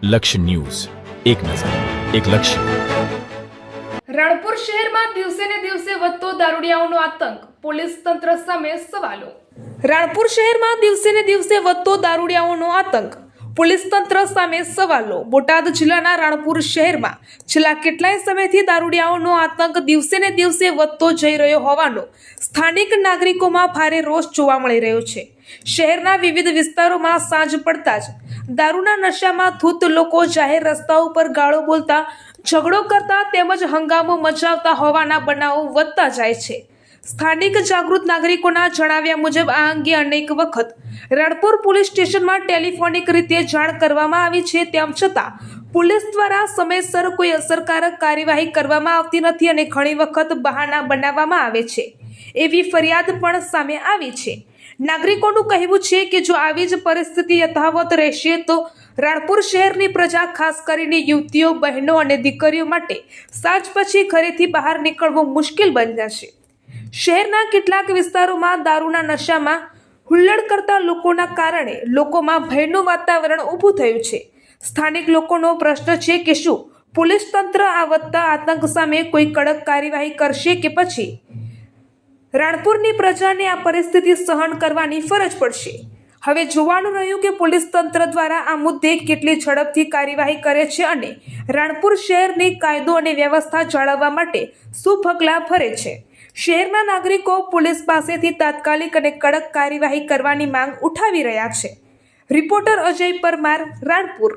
લક્ષ્ય ન્યૂઝ, એક નજર, એક લક્ષ્ય. રાણપુર શહેરમાં દિવસે ને દિવસે વધતો દારૂડિયાઓનો આતંક, પોલીસ તંત્ર સામે સવાલો. રાણપુર શહેરમાં દિવસે ને દિવસે વધતો દારૂડિયાઓનો આતંક, પોલીસ તંત્ર સામે સવાલો. બોટાદ જિલ્લાના રાણપુર શહેરમાં છેલ્લા કેટલાય સમયથી દારૂડિયાઓનો આતંક દિવસે ને દિવસે વધતો જઈ રહ્યો હોવાનો સ્થાનિક નાગરિકોમાં ભારે રોષ જોવા મળી રહ્યો છે. શહેરના વિવિધ વિસ્તારોમાં સાંજ પડતા જ દારૂના નશામાં ધૂત લોકો જાહેર રસ્તા ઉપર ગાળો બોલતા, ઝઘડો કરતા તેમજ હંગામો મચાવતા હોવાના બનાવો વધતા જાય છે. સ્થાનિક જાગૃત નાગરિકોના જણાવ્યા મુજબ આ અંગે અનેક વખત રાણપુર પોલીસ સ્ટેશનમાં ટેલિફોનિક રીતે જાણ કરવામાં આવી છે, તેમ છતાં પોલીસ દ્વારા સમયસર કોઈ અસરકારક કાર્યવાહી કરવામાં આવતી નથી અને ઘણી વખત બહાના બનાવવામાં આવે છે એવી ફરિયાદ પણ સામે આવી છે. નાગરિકોનું કહેવું છે કે જો આવી જ પરિસ્થિતિ યથાવત રહેશે તો રાણપુર શહેરની પ્રજા, ખાસ કરીને યુવતીઓ, બહેનો અને દીકરીઓ માટે સાંજ પછી ઘરેથી બહાર નીકળવું મુશ્કેલ બની જશે. શહેરના કેટલાક વિસ્તારોમાં દારૂના નશામાં હુલ્લડ કરતા લોકોના કારણે લોકોમાં ભયનું વાતાવરણ ઊભું થયું છે. સ્થાનિક લોકોનો પ્રશ્ન છે કે શું પોલીસ તંત્ર આ વધતા આતંક સામે કોઈ કડક કાર્યવાહી કરશે કે પછી રાણપુરની પ્રજાને આ પરિસ્થિતિ સહન કરવાની ફરજ પડશે. હવે જોવાનું રહ્યું કે પોલીસ તંત્ર દ્વારા આ મુદ્દે કેટલી ઝડપથી કાર્યવાહી કરે છે અને રાણપુર શહેરની કાયદો અને વ્યવસ્થા જાળવવા માટે શું પગલાં ભરે છે. શહેરના નાગરિકો પોલીસ પાસેથી તાત્કાલિક અને કડક કાર્યવાહી કરવાની માંગ ઉઠાવી રહ્યા છે. રિપોર્ટર અજય પરમાર, રાણપુર.